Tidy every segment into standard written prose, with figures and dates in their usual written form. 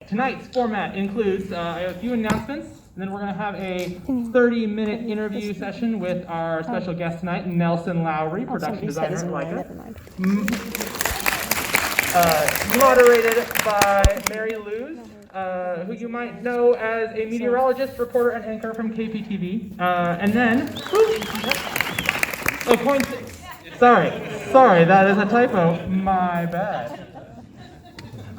tonight's format includes a few announcements, and then we're going to have a 30-minute interview session with our special guest tonight, Nelson Lowry, production designer at LAIKA. Moderated by Mary Luz, who you might know as a meteorologist, reporter, and anchor from KPTV. And then, sorry, that is a typo. My bad.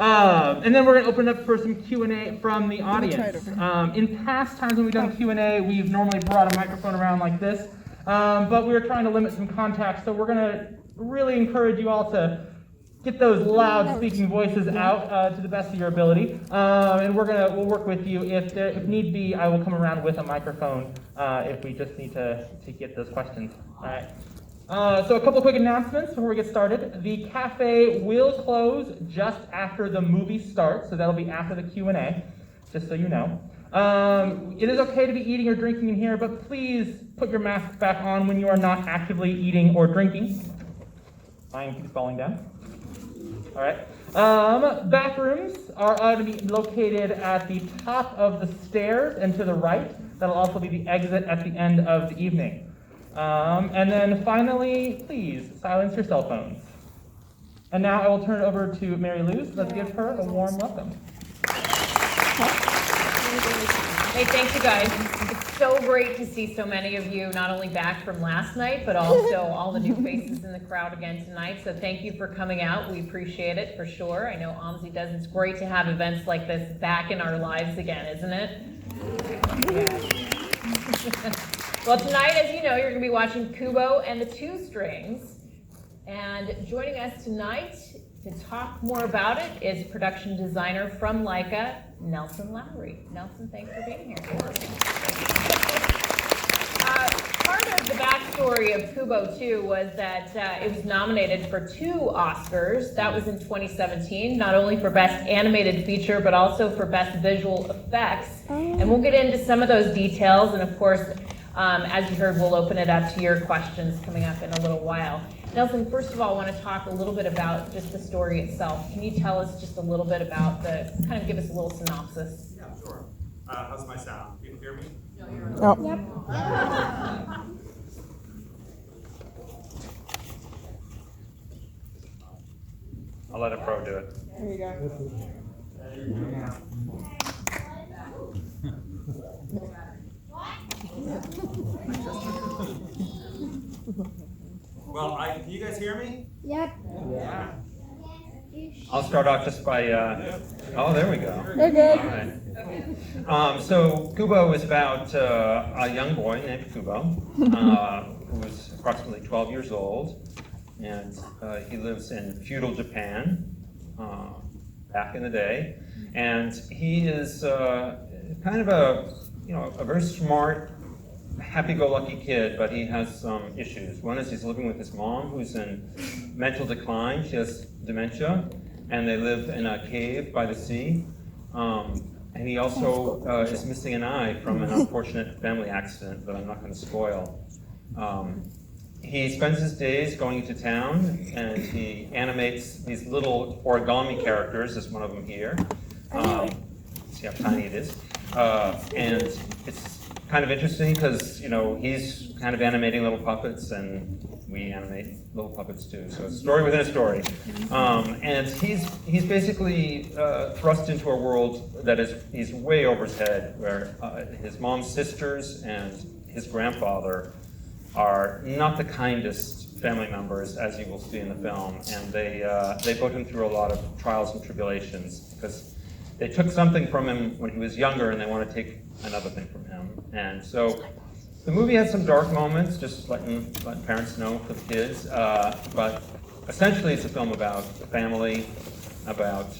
And then we're going to open up for some Q&A from the audience. In past times when we've done Q&A, we've normally brought a microphone around like this, but we were trying to limit some contacts, so we're going to really encourage you all to get those loud speaking voices out to the best of your ability. And we'll work with you. If need be, I will come around with a microphone if we just need to get those questions. All right. So a couple quick announcements before we get started. The cafe will close just after the movie starts, so that'll be after the Q&A, just so you know. It is okay to be eating or drinking in here, but please put your masks back on when you are not actively eating or drinking. Mine keeps falling down. All right. Bathrooms are going to be located at the top of the stairs and to the right. That'll also be the exit at the end of the evening. And then finally, please silence your cell phones. And now I will turn it over to Mary Luz. Let's give her a warm welcome. Hey, thanks you guys. It's so great to see so many of you, not only back from last night, but also all the new faces in the crowd again tonight. So thank you for coming out. We appreciate it for sure. I know OMSI does. It's great to have events like this back in our lives again, isn't it? Yeah. Well, tonight, as you know, you're going to be watching Kubo and the Two Strings. And joining us tonight to talk more about it is production designer from LAIKA, Nelson Lowry. Nelson, thanks for being here. Part of the backstory of Kubo, too, was that it was nominated for 2 Oscars. That was in 2017, not only for Best Animated Feature, but also for Best Visual Effects. And we'll get into some of those details, and of course, as you heard, we'll open it up to your questions coming up in a little while. Nelson, first of all, I want to talk a little bit about just the story itself. Can you tell us just a little bit about kind of give us a little synopsis? Yeah, sure. How's my sound? Can you hear me? No, you're Oh. Yep. I'll let a pro do it. There you go. Well, can you guys hear me? Yep. Yeah. I'll start off just by, oh, there we go. You're good. All right. So Kubo is about a young boy named Kubo, who is approximately 12 years old, and he lives in feudal Japan back in the day, and he is kind of a very smart, happy-go-lucky kid, but he has some issues. One is he's living with his mom, who's in mental decline. She has dementia, and they live in a cave by the sea. And he also is missing an eye from an unfortunate family accident that I'm not going to spoil. He spends his days going into town, and he animates these little origami characters. There's one of them here. See how tiny it is. And it's kind of interesting because, he's kind of animating little puppets, and we animate little puppets too. So it's a story within a story. And he's basically thrust into a world that he's way over his head, where his mom's sisters and his grandfather are not the kindest family members, as you will see in the film, and they put him through a lot of trials and tribulations because they took something from him when he was younger, and they want to take another thing from him. And so the movie has some dark moments, just letting parents know for the kids, but essentially it's a film about family, about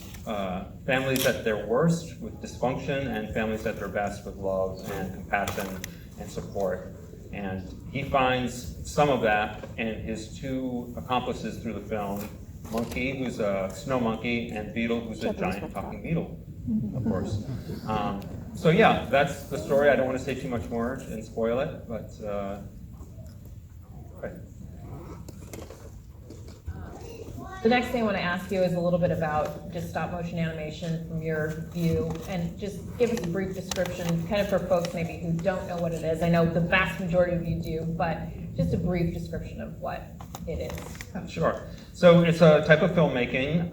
families at their worst with dysfunction, and families at their best with love and compassion and support. And he finds some of that in his 2 accomplices through the film, Monkey, who's a snow monkey, and Beetle, who's a giant talking beetle, of course. So yeah, that's the story. I don't want to say too much more and spoil it, but The next thing I want to ask you is a little bit about just stop motion animation from your view, and just give us a brief description, kind of for folks maybe who don't know what it is. I know the vast majority of you do, but just a brief description of what it is. Sure. So it's a type of filmmaking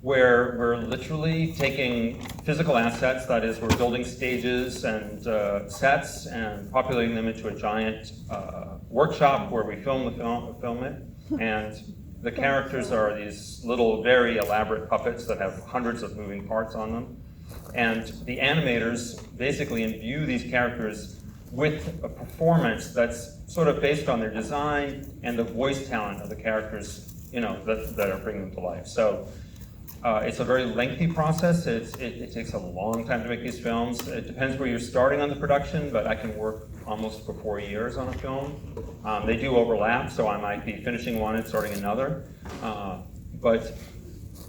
where we're literally taking physical assets, that is, we're building stages and sets and populating them into a giant workshop where we film it. And the characters are these little, very elaborate puppets that have hundreds of moving parts on them. And the animators basically imbue these characters with a performance that's sort of based on their design and the voice talent of the characters, that are bringing them to life. So it's a very lengthy process. It takes a long time to make these films. It depends where you're starting on the production, but I can work almost for 4 years on a film. They do overlap, so I might be finishing one and starting another. But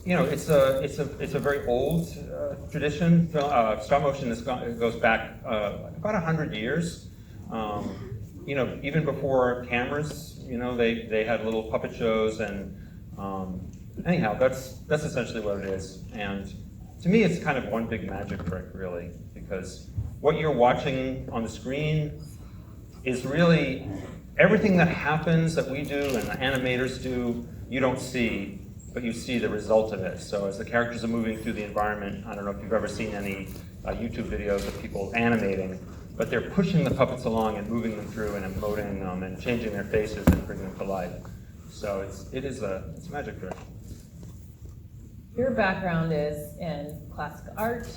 it's a very old tradition. Stop motion goes back about 100 years. Even before cameras, they had little puppet shows, and anyhow, that's essentially what it is. And to me, it's kind of one big magic trick, really, because what you're watching on the screen is really everything that happens that we do and the animators do, you don't see, but you see the result of it. So as the characters are moving through the environment, I don't know if you've ever seen any YouTube videos of people animating, but they're pushing the puppets along and moving them through and emoting them and changing their faces and bringing them to life. So it's a magic trick. Your background is in classic art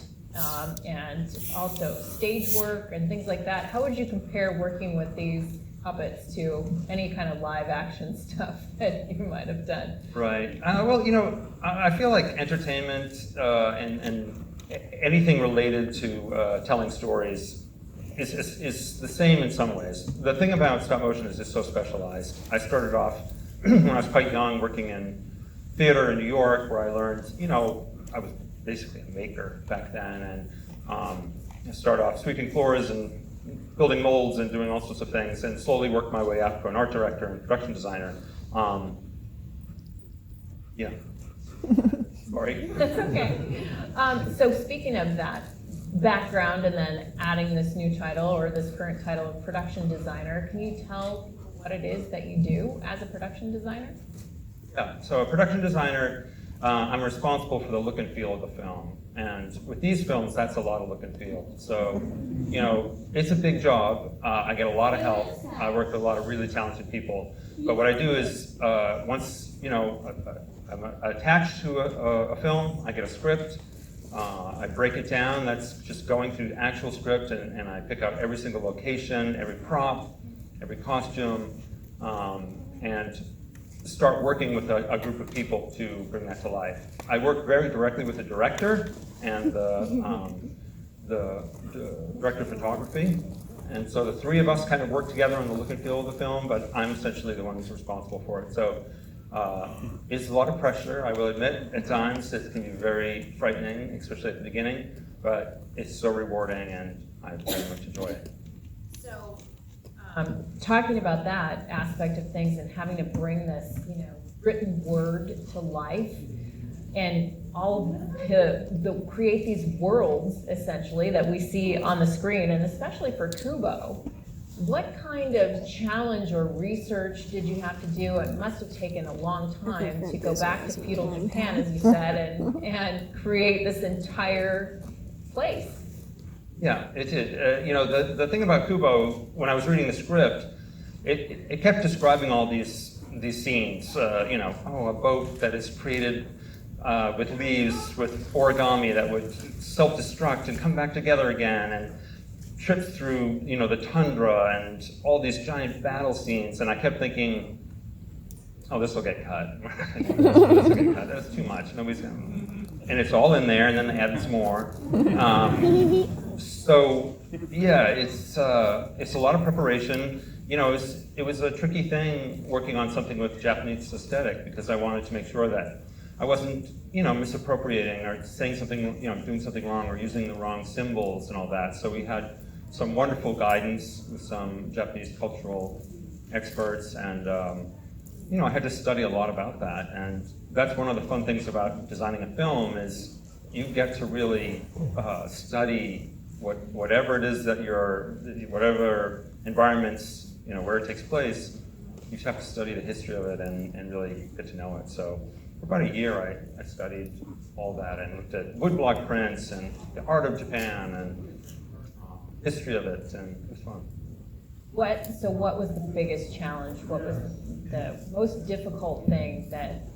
and also stage work and things like that. How would you compare working with these puppets to any kind of live action stuff that you might have done? Right. I feel like entertainment and anything related to telling stories is the same in some ways. The thing about stop motion is it's so specialized. I started off when I was quite young working in theater in New York, where I learned, I was basically a maker back then, and I started off sweeping floors and building molds and doing all sorts of things, and slowly worked my way up to an art director and production designer. Yeah. Sorry. That's okay. So speaking of that background and then adding this new title or this current title of production designer, can you tell what it is that you do as a production designer? Yeah, so a production designer, I'm responsible for the look and feel of the film. And with these films, that's a lot of look and feel. So, it's a big job. I get a lot of help. I work with a lot of really talented people. But what I do is, once, I'm attached to a film, I get a script, I break it down. That's just going through the actual script, and I pick out every single location, every prop, every costume, and start working with a group of people to bring that to life. I work very directly with the director and the director of photography. And so the three of us kind of work together on the look and feel of the film, but I'm essentially the one who's responsible for it. So it's a lot of pressure, I will admit. At times it can be very frightening, especially at the beginning, but it's so rewarding and I very much enjoy it. So talking about that aspect of things and having to bring this, written word to life and all the create these worlds essentially that we see on the screen, and especially for Kubo, what kind of challenge or research did you have to do? It must have taken a long time to go back to feudal Japan, as you said, and create this entire place. Yeah, it did. The thing about Kubo, when I was reading the script, it kept describing all these scenes. A boat that is created with leaves, with origami that would self-destruct and come back together again, and trip through, the tundra and all these giant battle scenes. And I kept thinking, oh, this will get cut. This will get cut. That's too much. Nobody's gonna. And it's all in there, and then they added some more. So yeah, it's a lot of preparation. It was a tricky thing working on something with Japanese aesthetic, because I wanted to make sure that I wasn't, misappropriating or saying something, doing something wrong or using the wrong symbols and all that. So we had some wonderful guidance with some Japanese cultural experts, and I had to study a lot about that. And that's one of the fun things about designing a film is you get to really study whatever it is that whatever environments, where it takes place, you just have to study the history of it and really get to know it. So for about a year, I studied all that and looked at woodblock prints and the art of Japan and history of it, and it was fun. So what was the biggest challenge? What was the most difficult thing that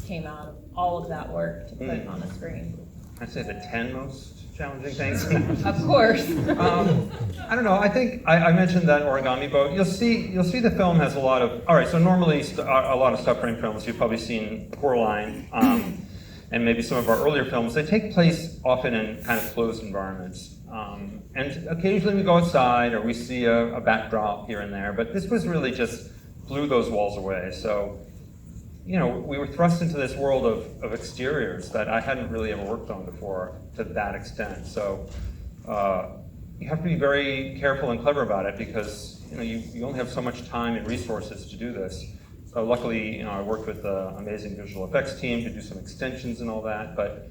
came out of all of that work to put on the screen? I'd say the 10 most challenging things. Of course. I don't know. I think I mentioned that origami boat. You'll see the film has a lot of. All right. So normally a lot of subframe films you've probably seen Coraline, and maybe some of our earlier films. They take place often in kind of closed environments, and occasionally we go outside or we see a backdrop here and there. But this was really just blew those walls away. So. We were thrust into this world of exteriors that I hadn't really ever worked on before to that extent. So you have to be very careful and clever about it because you only have so much time and resources to do this. So luckily, I worked with an amazing visual effects team to do some extensions and all that. But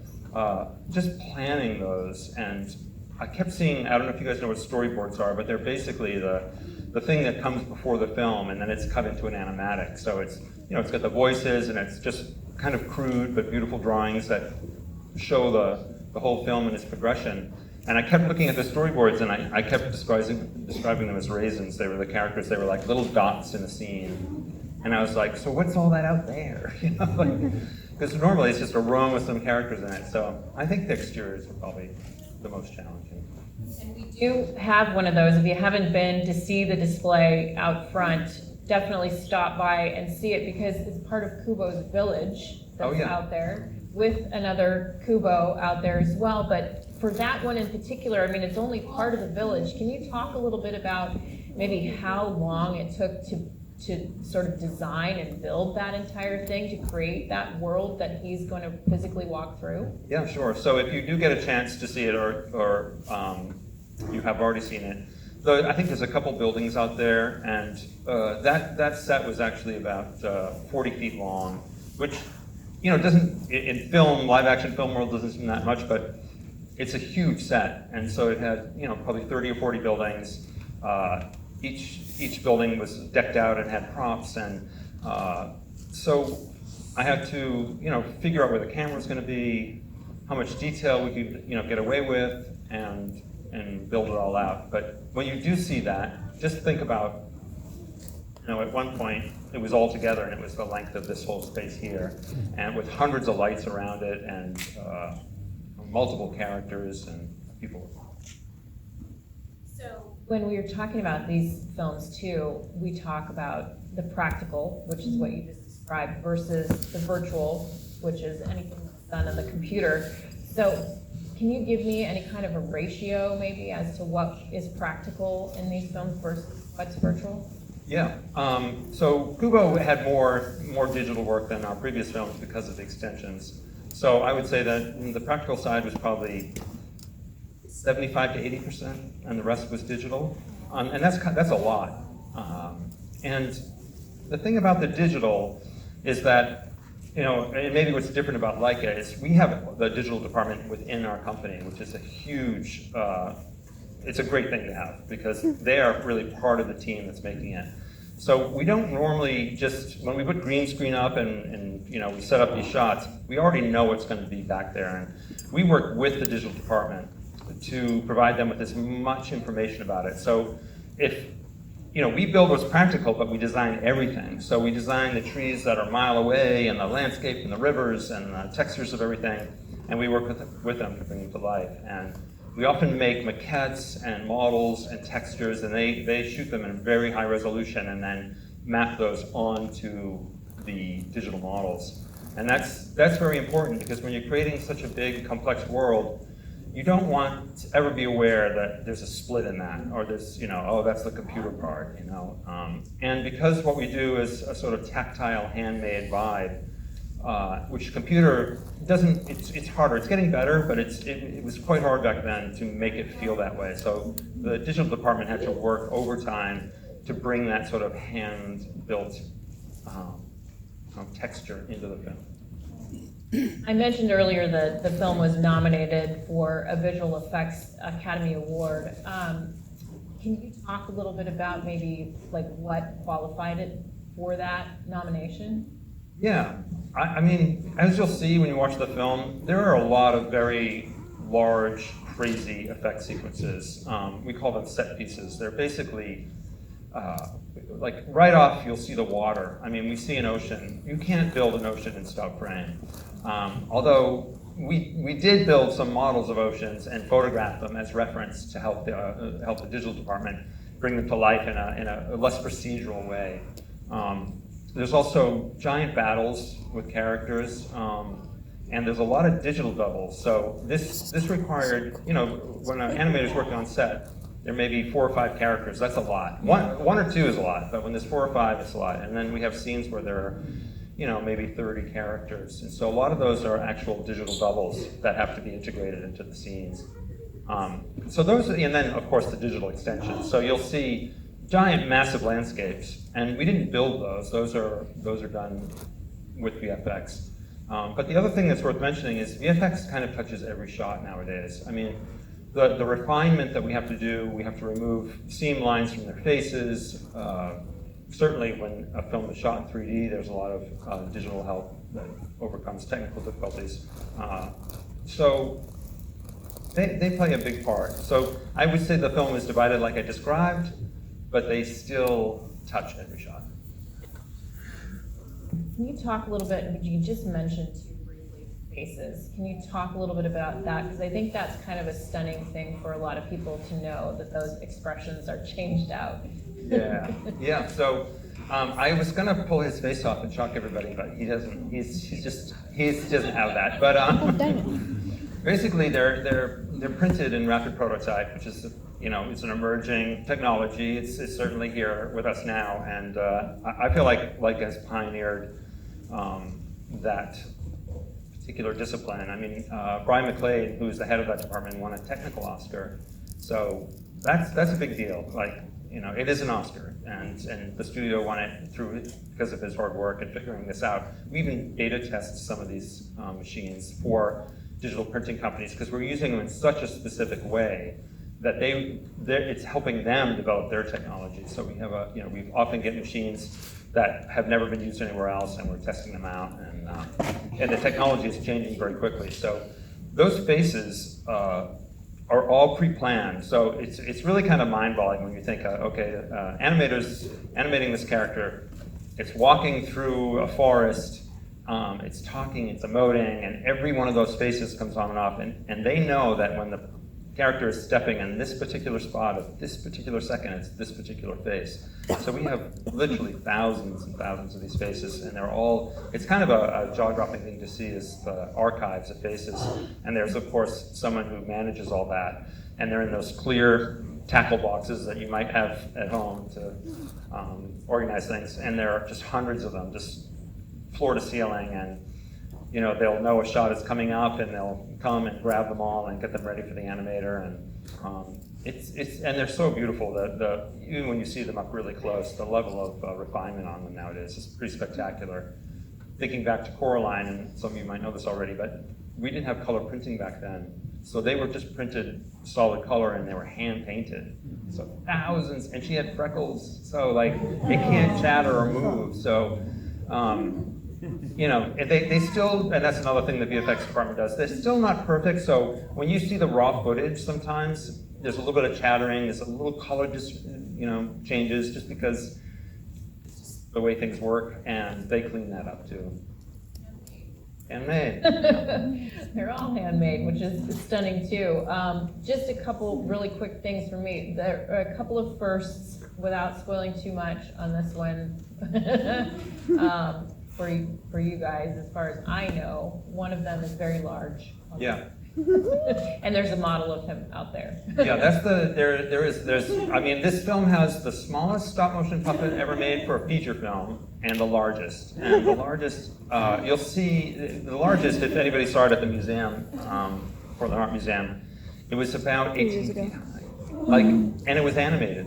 just planning those, and I kept seeing. I don't know if you guys know what storyboards are, but they're basically the thing that comes before the film, and then it's cut into an animatic. So it's it's got the voices, and it's just kind of crude but beautiful drawings that show the whole film and its progression. And I kept looking at the storyboards, and I kept describing them as raisins. They were the characters. They were like little dots in the scene. And I was like, so what's all that out there? Because normally it's just a room with some characters in it. So I think the exteriors are probably the most challenging. And we do have one of those. If you haven't been to see the display out front, definitely stop by and see it because it's part of Kubo's village that's out there with another Kubo out there as well. But for that one in particular, I mean, it's only part of the village. Can you talk a little bit about maybe how long it took to sort of design and build that entire thing to create that world that he's going to physically walk through? Yeah, sure. So if you do get a chance to see it or you have already seen it, I think there's a couple buildings out there, and that set was actually about 40 feet long, which, doesn't, in live action film world doesn't seem that much, but it's a huge set. And so it had, probably 30 or 40 buildings. Each building was decked out and had props, and so I had to, figure out where the camera was going to be, how much detail we could, get away with, and build it all out. But when you do see that, just think about, at one point it was all together and it was the length of this whole space here, and with hundreds of lights around it and multiple characters and people. So when we were talking about these films too, we talk about the practical, which is what you just described, versus the virtual, which is anything that's done on the computer. So can you give me any kind of a ratio maybe as to what is practical in these films versus what's virtual? Yeah, so Kubo had more digital work than our previous films because of the extensions. So I would say that the practical side was probably 75 to 80%, and the rest was digital. And that's a lot. And the thing about the digital is that, and maybe what's different about LAIKA is we have the digital department within our company, which is a huge, it's a great thing to have because they are really part of the team that's making it. So we don't normally just, when we put green screen up and we set up these shots, we already know what's going to be back there. And we work with the digital department to provide them with as much information about it. So if, we build what's practical, but we design everything. So we design the trees that are a mile away and the landscape and the rivers and the textures of everything. And we work with them to bring them to life. And we often make maquettes and models and textures, and they shoot them in very high resolution and then map those onto the digital models. And that's very important because when you're creating such a big, complex world, you don't want to ever be aware that there's a split in that, or there's, oh, that's the computer part, And because what we do is a sort of tactile, handmade vibe, which computer doesn't, it's harder. It's getting better, but it was quite hard back then to make it feel that way. So the digital department had to work overtime to bring that sort of hand-built texture into the film. I mentioned earlier that the film was nominated for a Visual Effects Academy Award. Can you talk a little bit about maybe like what qualified it for that nomination? Yeah, I mean, as you'll see when you watch the film, there are a lot of very large, crazy effect sequences. We call them set pieces. They're basically, like right off you'll see the water. I mean, we see an ocean. You can't build an ocean in stock frame. Although we did build some models of oceans and photograph them as reference to help the digital department bring them to life in a less procedural way. There's also giant battles with characters, and there's a lot of digital doubles. So this required, you know, when an animator's working on set, there may be 4 or 5 characters. That's a lot. One or two is a lot, but when there's 4 or 5, it's a lot. And then we have scenes where there are, you know, maybe 30 characters. And so a lot of those are actual digital doubles that have to be integrated into the scenes. So those, and then of course the digital extensions. So you'll see giant, massive landscapes, and we didn't build those. Those are done with VFX. But the other thing that's worth mentioning is VFX kind of touches every shot nowadays. I mean, the refinement that we have to do, we have to remove seam lines from their faces. Certainly when a film is shot in 3D, there's a lot of digital help that overcomes technical difficulties. So they play a big part. So I would say the film is divided like I described, but they still touch every shot. Can you talk a little bit, you just mentioned two briefly faces. Can you talk a little bit about that? Because I think that's kind of a stunning thing for a lot of people to know, that those expressions are changed out. Yeah. So I was gonna pull his face off and shock everybody, but he doesn't. He doesn't have that. But basically, they're printed in rapid prototype, which is, you know, it's an emerging technology. It's certainly here with us now, and I feel like LAIKA has pioneered that particular discipline. I mean, Brian McClade, who's the head of that department, won a technical Oscar, so that's a big deal. Like, you know, it is an Oscar, and the studio won it because of his hard work and figuring this out. We even beta tested some of these machines for digital printing companies because we're using them in such a specific way that it's helping them develop their technology. So we have we often get machines that have never been used anywhere else, and we're testing them out, and the technology is changing very quickly. So those faces are all pre-planned. So it's really kind of mind-boggling when you think, animators animating this character, it's walking through a forest, it's talking, it's emoting, and every one of those faces comes on and off, and they know that when the character is stepping in this particular spot at this particular second, it's this particular face. So we have literally thousands and thousands of these faces, and it's kind of a jaw-dropping thing to see, is the archives of faces. And there's, of course, someone who manages all that, and they're in those clear tackle boxes that you might have at home to organize things, and there are just hundreds of them, just floor to ceiling, and you know, they'll know a shot is coming up, and they'll come and grab them all and get them ready for the animator, and and they're so beautiful. Even when you see them up really close, the level of refinement on them nowadays is pretty spectacular. Thinking back to Coraline, and some of you might know this already, but we didn't have color printing back then, so they were just printed solid color, and they were hand painted. So thousands, and she had freckles, so like it can't chatter or move. So. You know, they still, and that's another thing the VFX department does, they're still not perfect, so when you see the raw footage sometimes, there's a little bit of chattering, there's a little color changes just because it's just the way things work, and they clean that up too. Handmade. They're all handmade, which is stunning too. Just a couple really quick things for me. There are a couple of firsts, without spoiling too much on this one. For you guys, as far as I know, one of them is very large. Yeah. And there's a model of him out there. Yeah, I mean, this film has the smallest stop motion puppet ever made for a feature film, and the largest. And the largest, you'll see, the largest, if anybody saw it at the museum, or the art museum, it was about 18 feet high. And it was animated.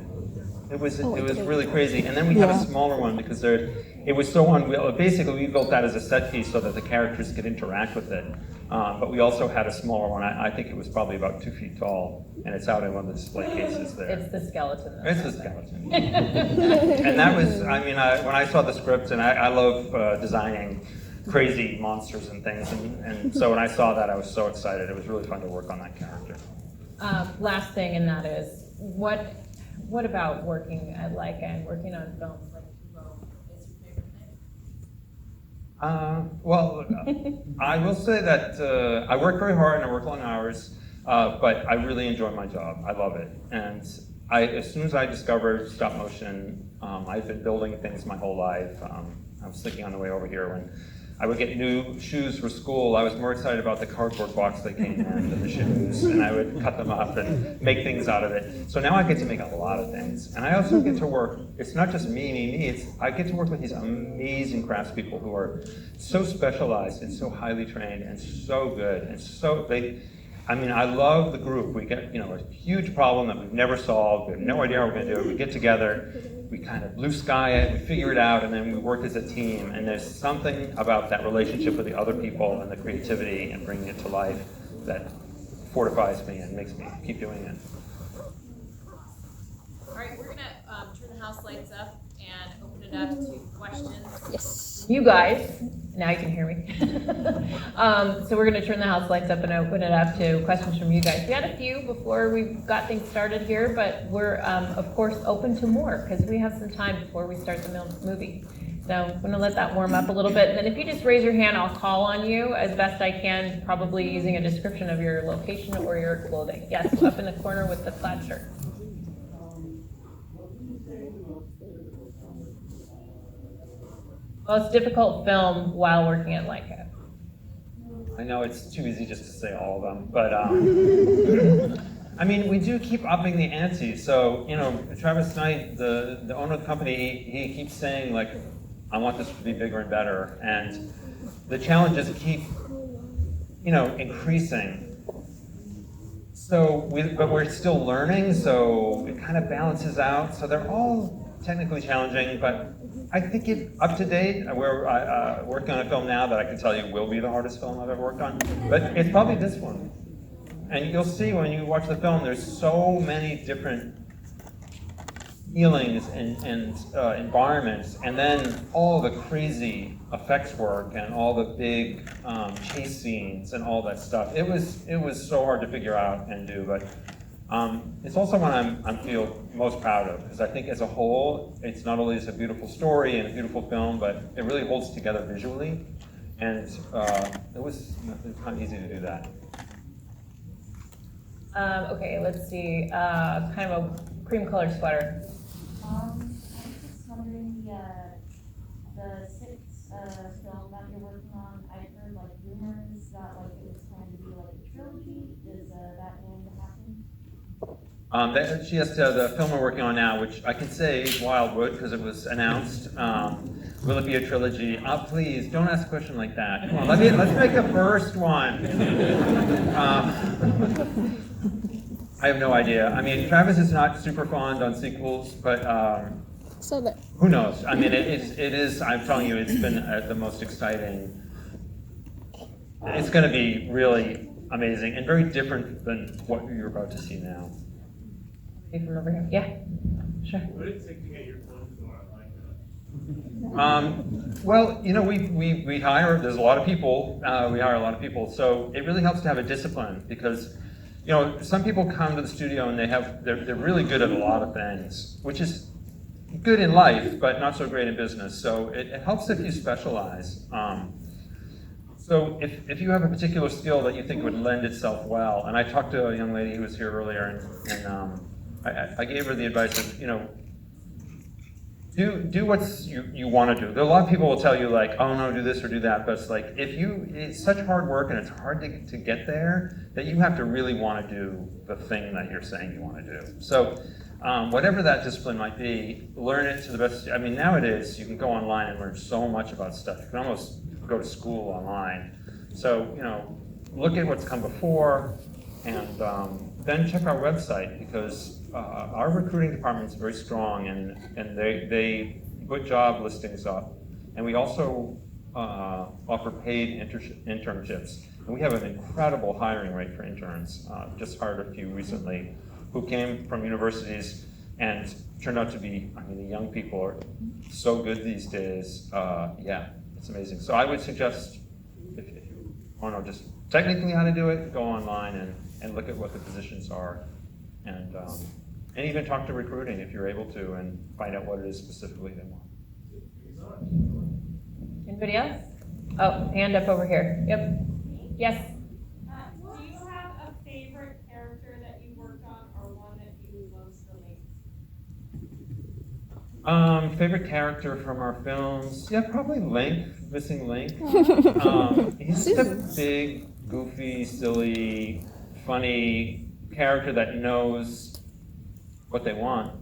It was really crazy. And then we had a smaller one because it was so unreal. Basically, we built that as a set piece so that the characters could interact with it. But we also had a smaller one. I think it was probably about 2 feet tall, and it's out in one of the display cases there. It's the skeleton. It's the skeleton. And that was, I mean, when I saw the script, and I love designing crazy monsters and things, and so when I saw that, I was so excited. It was really fun to work on that character. Last thing, and that is, what about working at LAIKA and working on films like Kubo is your favorite thing? Well, I will say that I work very hard and I work long hours, but I really enjoy my job. I love it. And as soon as I discovered stop motion, I've been building things my whole life. I was thinking on the way over here when I would get new shoes for school. I was more excited about the cardboard box they came in than the shoes, and I would cut them up and make things out of it. So now I get to make a lot of things. And I also get to work, it's not just me, I get to work with these amazing craftspeople who are so specialized and so highly trained and so good, and I love the group. We get, a huge problem that we've never solved. We have no idea how we're going to do it. We get together, we kind of blue sky it, we figure it out, and then we work as a team. And there's something about that relationship with the other people and the creativity and bringing it to life that fortifies me and makes me keep doing it. All right, we're gonna turn the house lights up and open it up to questions. Yes. You guys, now you can hear me. So we're gonna turn the house lights up and open it up to questions from you guys. We had a few before we got things started here, but we're of course open to more because we have some time before we start the movie. So I'm gonna let that warm up a little bit. And then if you just raise your hand, I'll call on you as best I can, probably using a description of your location or your clothing. Yes, up in the corner with the plaid shirt. Most difficult film while working at LAIKA? I know it's too easy just to say all of them, but we do keep upping the ante. So, Travis Knight, the owner of the company, he keeps saying, like, I want this to be bigger and better. And the challenges keep, increasing. So, but we're still learning, so it kind of balances out. So they're all technically challenging, but I think it's up to date. We're working on a film now that I can tell you will be the hardest film I've ever worked on, but it's probably this one. And you'll see when you watch the film, there's so many different feelings and environments, and then all the crazy effects work and all the big chase scenes and all that stuff. It was so hard to figure out and do, but it's also one I feel most proud of, because I think as a whole, it's not only a beautiful story and a beautiful film, but it really holds together visually, and it was kind of easy to do that. Okay, let's see, kind of a cream colored sweater. I was just wondering, the sixth film that you're working on, I heard like rumors that like it was going to be like a trilogy. Is that going to happen? The film we're working on now, which I can say is Wildwood because it was announced. Will it be a trilogy? Please, don't ask a question like that. Come on, let's make the first one. I have no idea. Travis is not super fond on sequels, but who knows? It is, I'm telling you, it's been the most exciting. It's going to be really amazing and very different than what you're about to see now. From over here. Yeah, sure. What did it take to get your clothes to LAIKA? Well, we hire, there's a lot of people, we hire a lot of people, so it really helps to have a discipline because, some people come to the studio and they're really good at a lot of things, which is good in life, but not so great in business, so it helps if you specialize. So if you have a particular skill that you think would lend itself well, and I talked to a young lady who was here earlier, and I gave her the advice of, do what you want to do. There are a lot of people will tell you like, oh no, do this or do that, but it's like, it's such hard work and it's hard to get there that you have to really want to do the thing that you're saying you want to do. So whatever that discipline might be, learn it to the best. Nowadays you can go online and learn so much about stuff. You can almost go to school online. So, look at what's come before and then check our website, because our recruiting department is very strong, and they put job listings up. And we also offer paid internships. And we have an incredible hiring rate for interns. Just hired a few recently who came from universities and turned out to be, I mean, the young people are so good these days. Yeah, it's amazing. So I would suggest, if you want to know just technically how to do it, go online and look at what the positions are. And even talk to recruiting if you're able to, and find out what it is specifically they want. Anybody else? Oh, hand up over here. Yep. Yes. Do you have a favorite character that you worked on, or one that you most relate? Favorite character from our films? Yeah, probably Link, Missing Link. He's just a big, goofy, silly, funny character that knows what they want,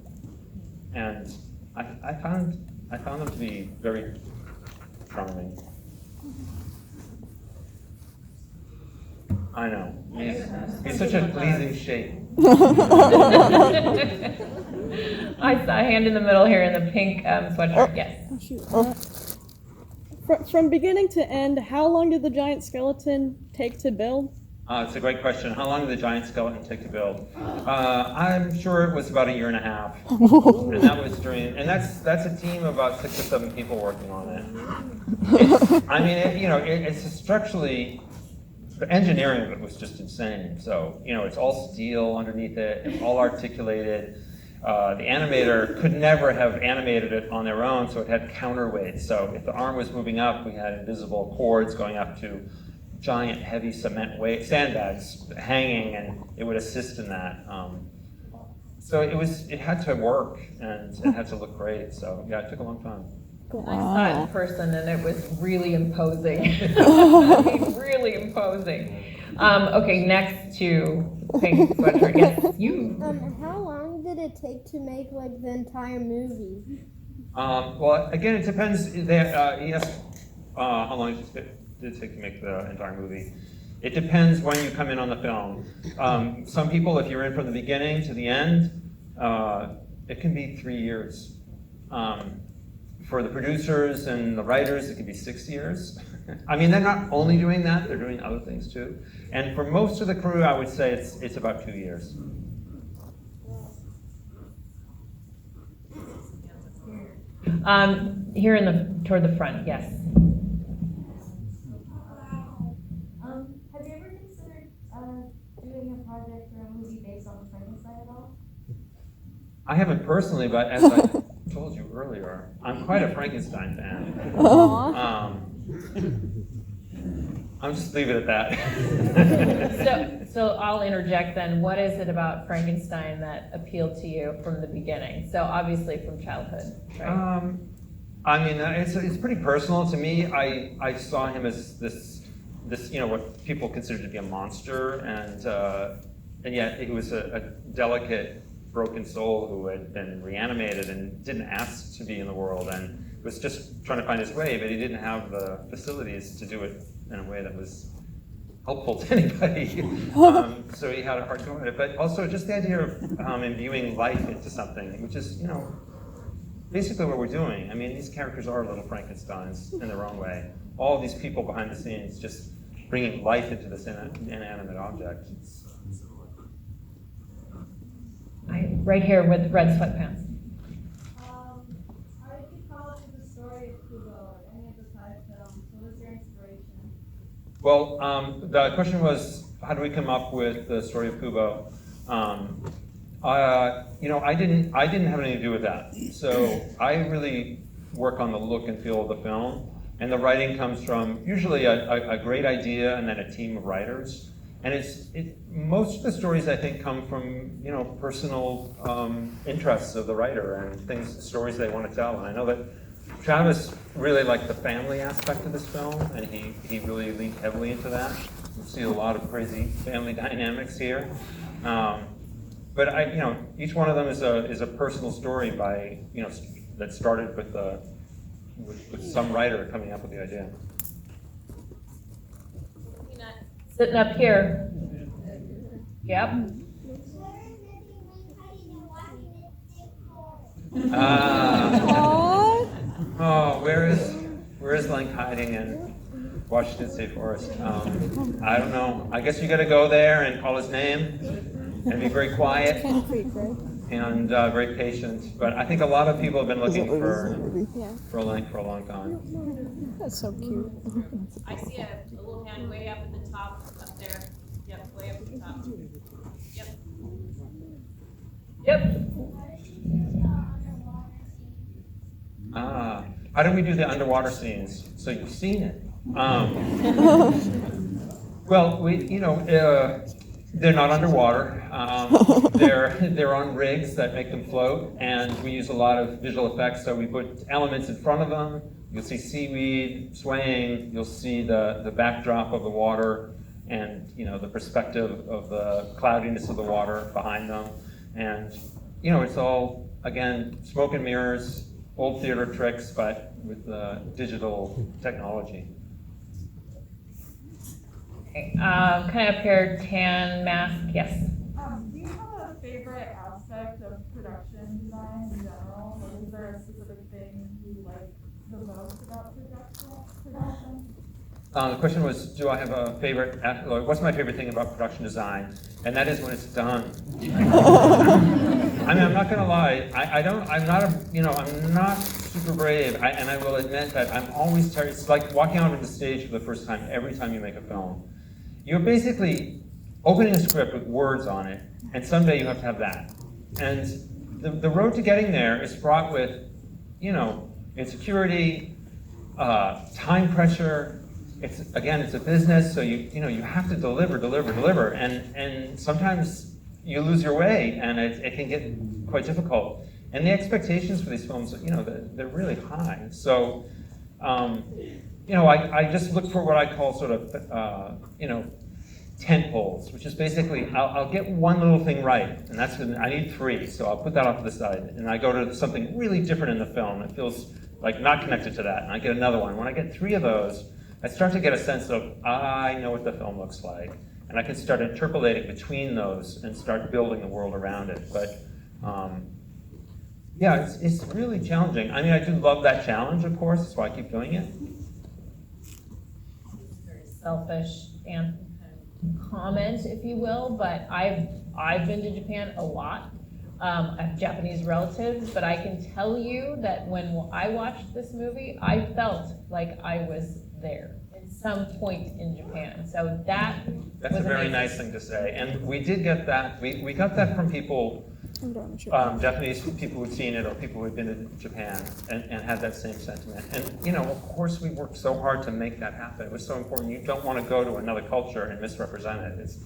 and I found him to be very charming. I know. He's such a pleasing shape. I saw a hand in the middle here in the pink sweatshirt. Yes. From beginning to end, how long did the giant skeleton take to build? It's a great question. How long did the giant skeleton take to build? I'm sure it was about 1.5 years. And that was that's a team of about 6 or 7 people working on it. It's structurally, the engineering of it was just insane. So, it's all steel underneath it, it's all articulated. The animator could never have animated it on their own, so it had counterweights. So if the arm was moving up, we had invisible cords going up to giant, heavy sandbags hanging, and it would assist in that. So it had to work, and it had to look great. So yeah, it took a long time. I saw it in person, and it was really imposing. I mean, really imposing. Okay, next to pink sweatshirt. Yes, you. How long did it take to make the entire movie? Well, again, it depends. He asked how long it did take to make the entire movie. It depends when you come in on the film. Some people, if you're in from the beginning to the end, it can be 3 years. For the producers and the writers, it can be 6 years. I mean, they're not only doing that, they're doing other things too. And for most of the crew, I would say it's about 2 years. Here toward the front, yes. Have you ever considered doing a project or a movie based on Frankenstein at all? I haven't personally, but as I told you earlier, I'm quite a Frankenstein fan. I'll just leave it at that. So I'll interject then. What is it about Frankenstein that appealed to you from the beginning? So obviously from childhood, right? It's pretty personal to me. I saw him as this what people consider to be a monster, and yet he was a delicate, broken soul who had been reanimated and didn't ask to be in the world, and was just trying to find his way, but he didn't have the facilities to do it in a way that was helpful to anybody. So he had a hard go at it. But also just the idea of imbuing life into something, which is, basically what we're doing. I mean, these characters are little Frankensteins in their own way. All of these people behind the scenes just bringing life into this inanimate object. Right here with red sweatpants. How did you come up with the story of Kubo or any of the 5 films? What was your inspiration? Well, the question was, how do we come up with the story of Kubo? I didn't have anything to do with that. So I really work on the look and feel of the film, and the writing comes from usually a great idea and then a team of writers. And most of the stories, I think, come from personal interests of the writer and stories they want to tell. And I know that Travis really liked the family aspect of this film, and he really leaned heavily into that. You see a lot of crazy family dynamics here. But each one of them is a personal story that started with some writer coming up with the idea. Sitting up here. Yep. Aww. Oh, where is Link hiding in Washington State Forest? I don't know. I guess you got to go there and call his name and be very quiet and very patient. But I think a lot of people have been looking for Link for a long time. That's so cute. I see a little hand way up at the top, up there. Yep, way up at the top. Yep. Yep. How do we do the underwater scenes? So you've seen it. Well, they're not underwater. They're on rigs that make them float, and we use a lot of visual effects. So we put elements in front of them. You'll see seaweed swaying. You'll see the backdrop of the water, and the perspective of the cloudiness of the water behind them. And it's all, again, smoke and mirrors, old theater tricks, but with digital technology. Okay, kind of pair tan mask, yes. Do you have a favorite aspect of production design in general? Like, is there a specific thing you like the most about production? The question was, do I have a favorite, what's my favorite thing about production design? And that is when it's done. I mean, I'm not gonna lie, I'm not super brave, and I will admit that I'm always terrified. It's like walking onto the stage for the first time every time you make a film. You're basically opening a script with words on it, and someday you have to have that. And the road to getting there is fraught with, insecurity, time pressure. It's a business, so you have to deliver, and sometimes you lose your way, and it can get quite difficult. And the expectations for these films, they're really high. So, I just look for what I call sort of, tent poles, which is basically I'll get one little thing right, and that's when I need 3, so I'll put that off to the side, and I go to something really different in the film that feels like not connected to that, and I get another one. When I get 3 of those, I start to get a sense of, I know what the film looks like, and I can start interpolating between those and start building the world around it. But it's really challenging. I mean, I do love that challenge, of course, that's why I keep doing it. Very selfish and comment, if you will, but I've been to Japan a lot. I have Japanese relatives, but I can tell you that when I watched this movie, I felt like I was there at some point in Japan. So that's a very nice thing to say. And we did get that. We got that from people, Japanese people who'd seen it or people who'd been to Japan and had that same sentiment. And, of course we worked so hard to make that happen. It was so important. You don't want to go to another culture and misrepresent it. It's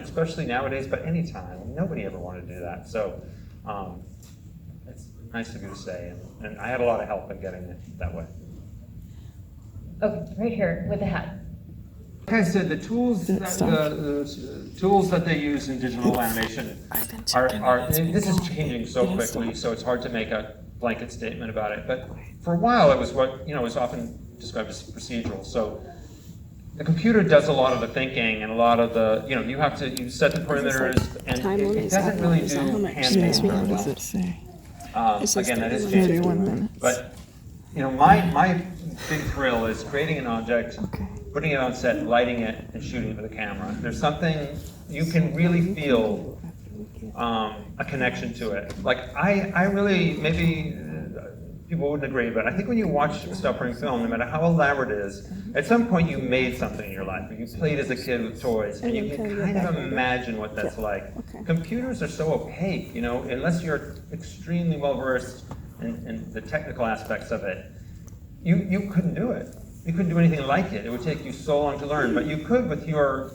especially nowadays, but anytime. Nobody ever wanted to do that. So it's nice of you to say. And I had a lot of help in getting it that way. Okay, right here with the hat. Like I said, the tools that they use in digital animation this is changing so quickly, so it's hard to make a blanket statement about it. But for a while, it was what was often described as procedural. So the computer does a lot of the thinking and a lot of the you set the perimeters, and it doesn't really do hand-made progress. Again, that is changing. But my big thrill is creating an object, putting it on set, lighting it, and shooting it with a camera. There's something you can really feel a connection to it. Like I really, maybe people wouldn't agree, but I think when you watch a stop-frame film, no matter how elaborate it is, at some point you made something in your life, or you played as a kid with toys, and you can kind of imagine what that's like. Computers are so opaque, unless you're extremely well-versed in the technical aspects of it, you couldn't do it. You couldn't do anything like it. It would take you so long to learn, but you could with your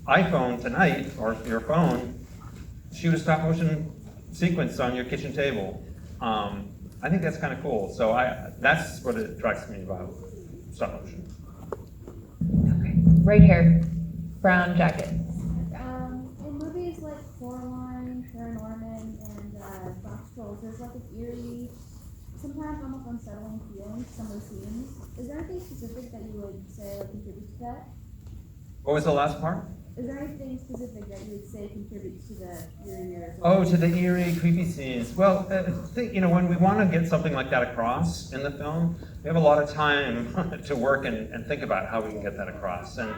iPhone tonight, or your phone, shoot a stop-motion sequence on your kitchen table. I think that's kind of cool. So that's what attracts me about stop-motion. Okay, right here, brown jacket. In movies like Coraline, Paranorman, and Box Trolls, there's like an eerie, sometimes almost unsettling feeling to some of the scenes. Is there anything specific that you would say contributes to that? What was the last part? Is there anything specific that you would say contributes to the eerie? Oh, to the eerie, creepy scenes. Well, when we want to get something like that across in the film, we have a lot of time to work and think about how we can get that across. And,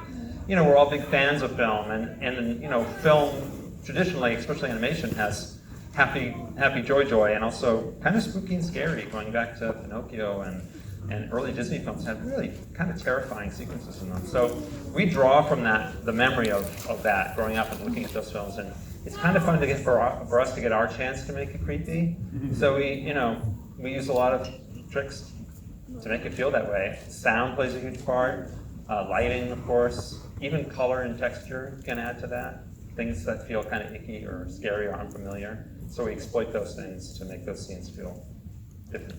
we're all big fans of film, and film traditionally, especially animation, has happy, joy, and also kind of spooky and scary, going back to Pinocchio and early Disney films had really kind of terrifying sequences in them. So we draw from that, the memory of that, growing up and looking at those films, and it's kind of fun to get for us to get our chance to make it creepy. So we use a lot of tricks to make it feel that way. Sound plays a huge part, lighting, of course, even color and texture can add to that. Things that feel kind of icky or scary or unfamiliar. So we exploit those things to make those scenes feel different.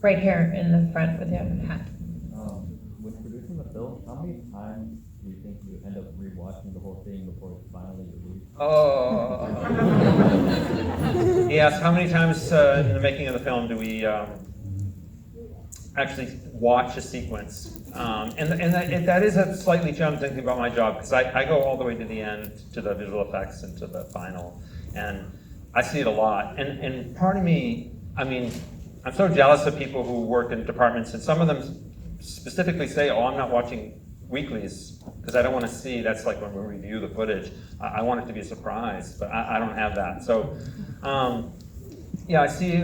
Right here in the front with your hat. When producing the film, how many times do you think you end up rewatching the whole thing before it's finally released? Oh. Yes, how many times in the making of the film do we actually watch a sequence? And that is a slightly challenging thing about my job, because I go all the way to the end, to the visual effects and to the final, and I see it a lot. And part of me, I'm so jealous of people who work in departments, and some of them specifically say, oh, I'm not watching weeklies, because I don't want to see, that's like when we review the footage, I want it to be a surprise, but I don't have that. So, I see,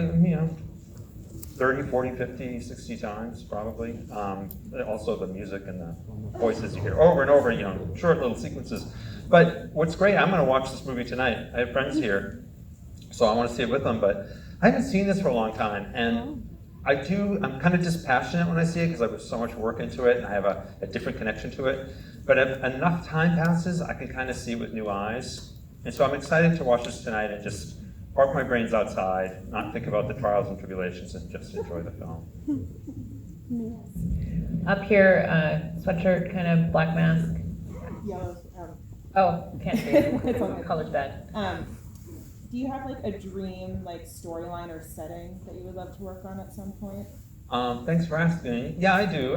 30, 40, 50, 60 times, probably. Also the music and the voices you hear over and over, short little sequences. But what's great, I'm going to watch this movie tonight. I have friends here, so I want to see it with them, but I haven't seen this for a long time, and I'm kind of dispassionate when I see it, because I put so much work into it, and I have a different connection to it. But if enough time passes, I can kind of see it with new eyes. And so I'm excited to watch this tonight and just park my brains outside, not think about the trials and tribulations, and just enjoy the film. Up here, sweatshirt, kind of black mask. Yellow. Oh, can't see it. It's on color's bad. Do you have like a dream storyline or setting that you would love to work on at some point? Thanks for asking. Yeah, I do.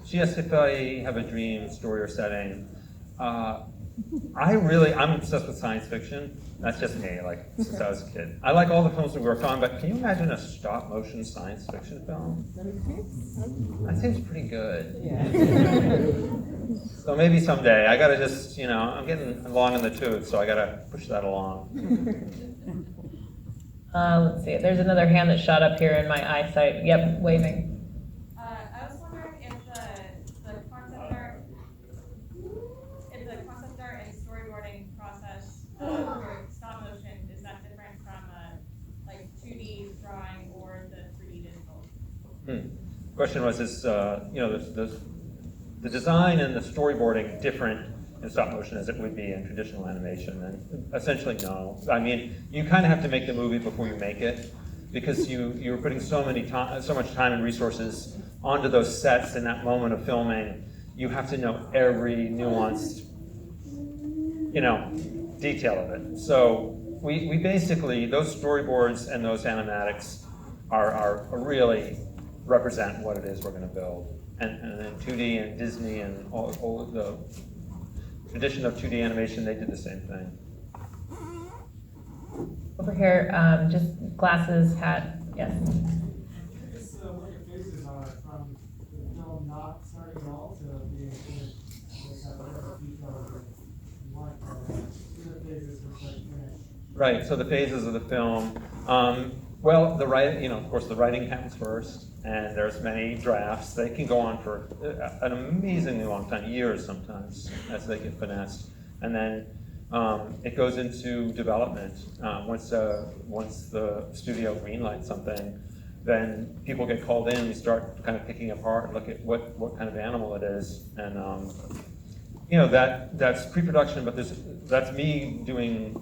She asked if I have a dream story or setting. I'm obsessed with science fiction. That's just me, since I was a kid. I like all the films we worked on, but can you imagine a stop motion science fiction film? That seems pretty good. Yeah. So maybe someday. I gotta just, I'm getting long in the tooth, so I gotta push that along. Let's see, there's another hand that shot up here in my eyesight. Yep, waving. I was wondering if the concept art and storyboarding process for stop motion, is that different from 2D drawing or the 3D digital? Question was, is the design and the storyboarding different in stop motion as it would be in traditional animation? And essentially, no. You kind of have to make the movie before you make it, because you're putting so much time and resources onto those sets in that moment of filming. You have to know every nuanced, detail of it. So we basically, those storyboards and those animatics are really represent what it is we're going to build. And then 2D and Disney and all of the tradition of 2D animation, they did the same thing. Over here, just glasses, hat, yes. Just what your faces are from the film not starting at all to being finished. Have whatever details you want the phases look like finished. Right, so the phases of the film. Well, the writing, of course, the writing happens first, and there's many drafts. They can go on for an amazingly long time, years sometimes, as they get finessed. And then it goes into development. Once the studio greenlights something, then people get called in. We start kind of picking apart and look at what kind of animal it is, and that's pre-production. But that's me doing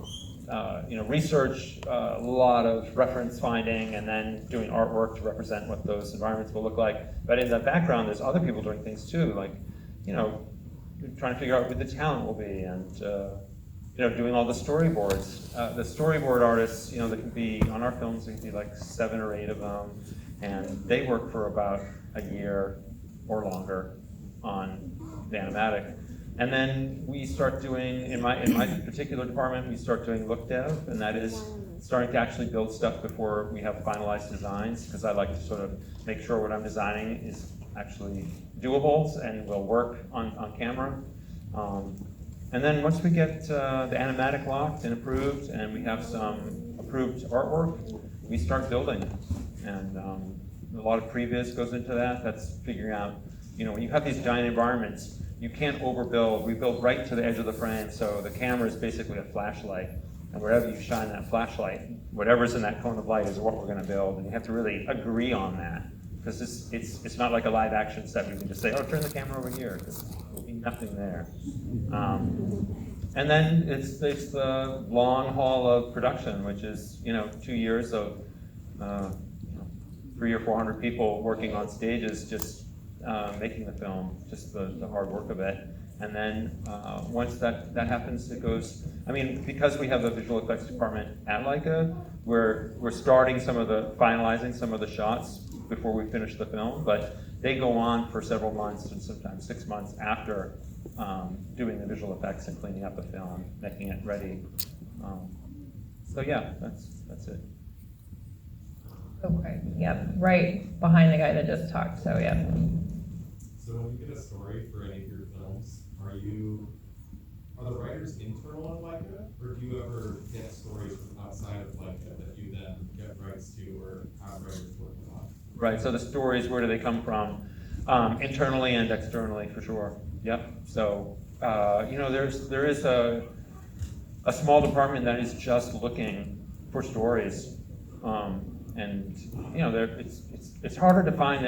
research, a lot of reference finding, and then doing artwork to represent what those environments will look like. But in the background, there's other people doing things too, trying to figure out who the talent will be, and doing all the storyboards. The storyboard artists, there can be, on our films, there can be 7 or 8 of them, and they work for about a year or longer on the animatic. And then we start doing, in my particular department, we start doing look dev, and that is starting to actually build stuff before we have finalized designs, because I like to sort of make sure what I'm designing is actually doable and will work on camera. And then once we get the animatic locked and approved, and we have some approved artwork, we start building. And a lot of previs goes into that. That's figuring out, when you have these giant environments, you can't overbuild. We build right to the edge of the frame, so the camera is basically a flashlight. And wherever you shine that flashlight, whatever's in that cone of light is what we're going to build. And you have to really agree on that, because it's not like a live action set where you can just say, oh, turn the camera over here, because there'll be nothing there. And then it's the long haul of production, which is 2 years of 300 or 400 people working on stages, just making the film, just the hard work of it. And then once that happens, it goes, because we have the visual effects department at LAIKA, we're starting finalizing some of the shots before we finish the film, but they go on for several months and sometimes 6 months after doing the visual effects and cleaning up the film, making it ready. So yeah, that's it. Okay, yep, right behind the guy that just talked, so yeah. So when you get a story for any of your films, are the writers internal at LAIKA, or do you ever get stories from outside of LAIKA that you then get rights to or have writers working on? Right, so the stories, where do they come from? Internally and externally, for sure. Yep. So, there is a small department that is just looking for stories. And it's harder to find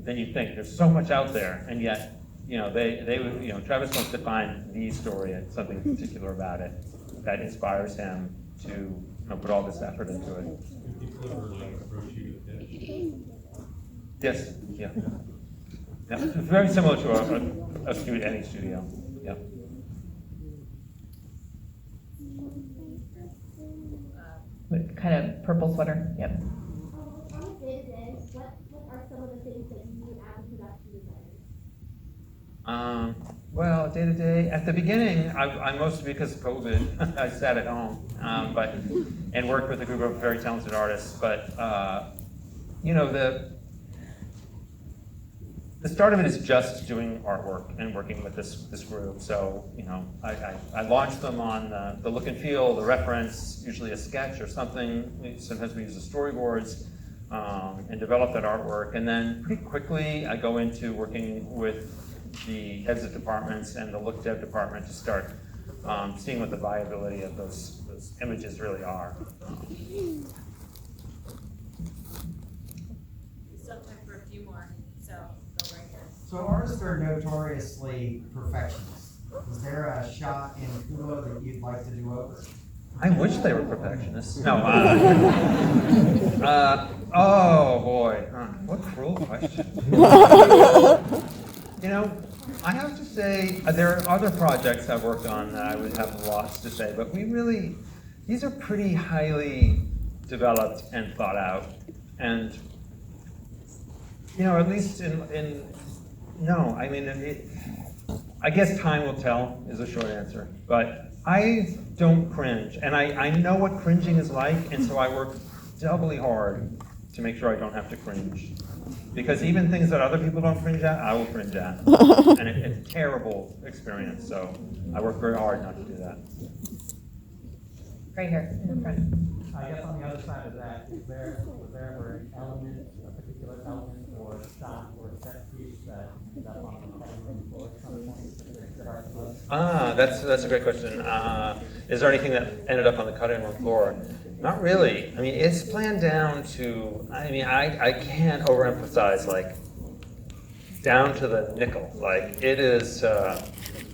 than you think. There's so much out there, and yet Travis wants to find the story and something particular about it that inspires him to put all this effort into it. Do people ever approach you to pitch? Yes. Yeah. Yeah. It's very similar to any studio. Yeah. Kind of purple sweater, yep. On a day-to-day, what are some of the things that you do as a production designer? Well, day to day, at the beginning, I mostly, because of COVID, I sat at home, and worked with a group of very talented artists. But the start of it is just doing artwork and working with this group. So I launched them on the look and feel, the reference, usually a sketch or something. Sometimes we use the storyboards, and develop that artwork. And then pretty quickly, I go into working with the heads of departments and the look dev department to start seeing what the viability of those images really are. We still have time for a few more, so go right here. So artists are notoriously perfectionists. Is there a shot in Kubo that you'd like to do over? I wish they were perfectionists. No. Oh boy, what cruel question. I have to say, there are other projects I've worked on that I would have lots to say, but these are pretty highly developed and thought out. And, at least I guess time will tell is a short answer, but I don't cringe. And I know what cringing is like, and so I work doubly hard to make sure I don't have to cringe. Because even things that other people don't cringe at, I will cringe at. And it's a terrible experience, so I work very hard not to do that. Right here, in the front. I guess on the other side of that, was there ever an element, a particular element or shot or set piece that ended up on the cutting room floor at some point? That's a great question. Is there anything that ended up on the cutting room floor? Not really. It's planned down to, I can't overemphasize, down to the nickel. It is,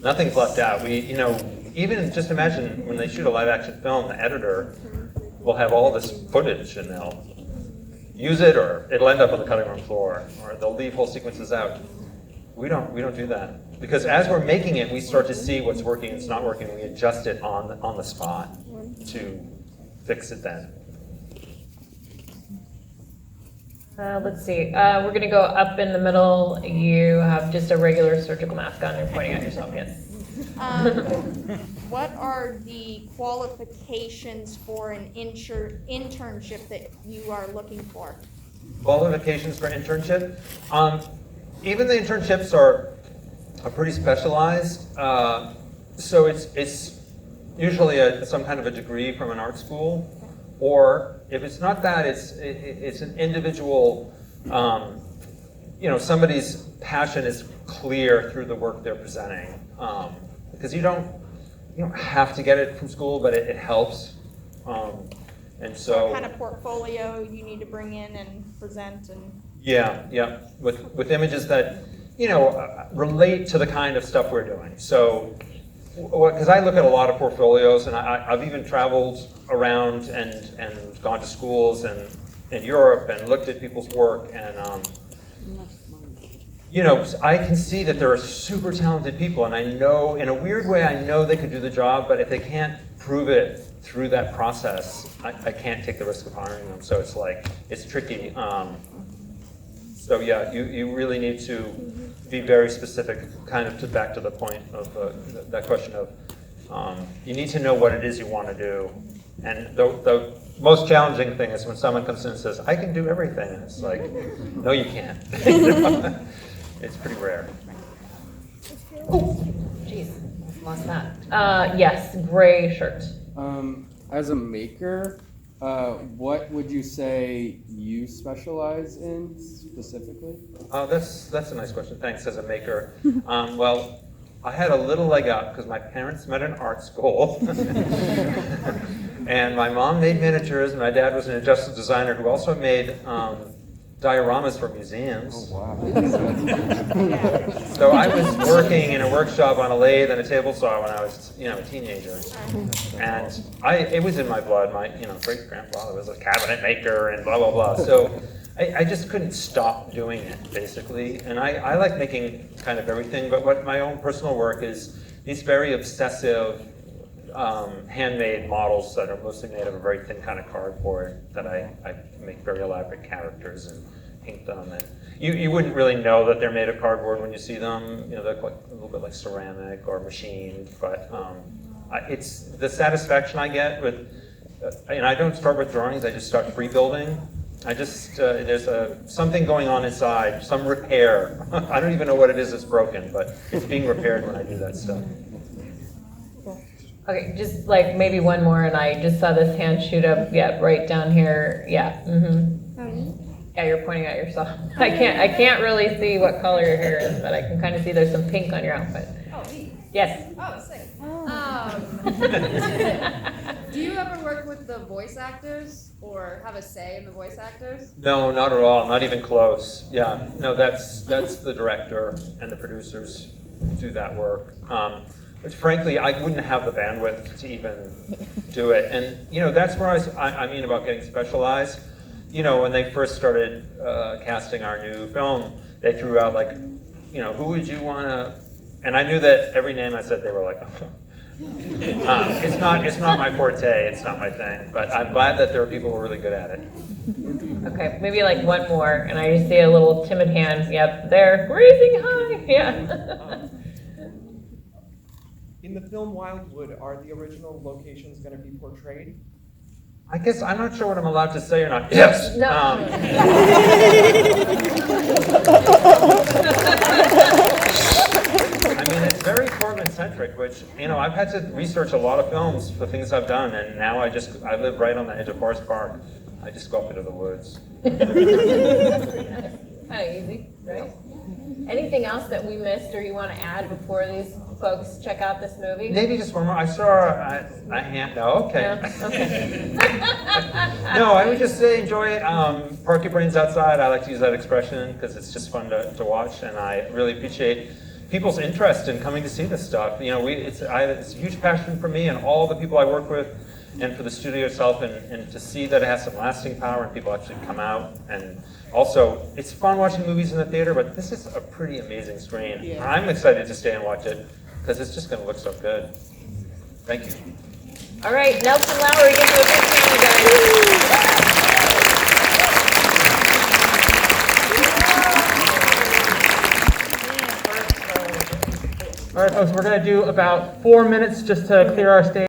nothing's left out. Even just imagine when they shoot a live action film, the editor will have all this footage and they'll use it, or it'll end up on the cutting room floor, or they'll leave whole sequences out. We don't do that. Because as we're making it, we start to see what's working and what's not working, and we adjust it on the spot to fix it then. Let's see. We're gonna go up in the middle. You have just a regular surgical mask on. You're pointing at yourself. Yes. What are the qualifications for an internship that you are looking for? Qualifications for internship? Even the internships are pretty specialized. So it's usually some kind of a degree from an art school, or if it's not that, it's an individual. Somebody's passion is clear through the work they're presenting. Because you don't have to get it from school, but it helps. And so what kind of portfolio you need to bring in and present and yeah, with images that relate to the kind of stuff we're doing. So because I look at a lot of portfolios, and I've even traveled around and gone to schools and in Europe and looked at people's work, and I can see that there are super talented people, and I know, in a weird way, I know they could do the job, but if they can't prove it through that process, I can't take the risk of hiring them. So it's tricky. So yeah, you really need to be very specific, kind of back to the point of that question of, you need to know what it is you want to do. And the most challenging thing is when someone comes in and says, I can do everything. And it's like, no, you can't. It's pretty rare. Oh, jeez, lost that. Yes, gray shirt. As a maker, what would you say you specialize in specifically? That's a nice question. Thanks. As a maker, well, I had a little leg up because my parents met in art school, and my mom made miniatures, and my dad was an industrial designer who also made dioramas for museums. Oh, wow. So I was working in a workshop on a lathe and a table saw when I was, a teenager, and it was in my blood. My, great grandfather was a cabinet maker and blah blah blah. So I just couldn't stop doing it, basically. And I like making kind of everything, but what my own personal work is these very obsessive handmade models that are mostly made of a very thin kind of cardboard that I make very elaborate characters and paint them. And you wouldn't really know that they're made of cardboard when you see them. They're like a little bit like ceramic or machined, but it's the satisfaction I get with, and I don't start with drawings, I just start free building. There's something going on inside, some repair. I don't even know what it is that's broken, but it's being repaired when I do that stuff. Okay, just like maybe one more, and I just saw this hand shoot up. Yeah, right down here. Yeah. Yeah, you're pointing at yourself. I can't really see what color your hair is, but I can kind of see there's some pink on your outfit. Oh, me? Yes. Oh, sick. Do you ever work with the voice actors or have a say in the voice actors? No, not at all. Not even close. Yeah, no, that's the director and the producers do that work. Which frankly, I wouldn't have the bandwidth to even do it. And that's where I mean about getting specialized. When they first started casting our new film, they threw out who would you want to? And I knew that every name I said, they were like, it's not my forte, it's not my thing. But I'm glad that there are people who are really good at it. Okay, maybe one more, and I just see a little timid hand. Yep, there, raising high. Yeah. In the film Wildwood, are the original locations going to be portrayed? I guess I'm not sure what I'm allowed to say or not. Yes. No. I mean, it's very Portland-centric, which I've had to research a lot of films for things I've done, and now I live right on the edge of Forest Park. I just go up into the woods. Kind of easy, right? Anything else that we missed or you want to add before these folks check out this movie? Maybe just one more. I saw a hand. No, okay. No? Okay. No, I would just say enjoy it. Park your brains outside. I like to use that expression because it's just fun to watch, and I really appreciate people's interest in coming to see this stuff. It's a huge passion for me and all the people I work with, and for the studio itself, and to see that it has some lasting power and people actually come out. And also, it's fun watching movies in the theater, but this is a pretty amazing screen. Yeah. I'm excited to stay and watch it because it's just going to look so good. Thank you. All right, Nelson Lowry, give you a big hand, you guys. so we're going to do about 4 minutes just to clear our stage.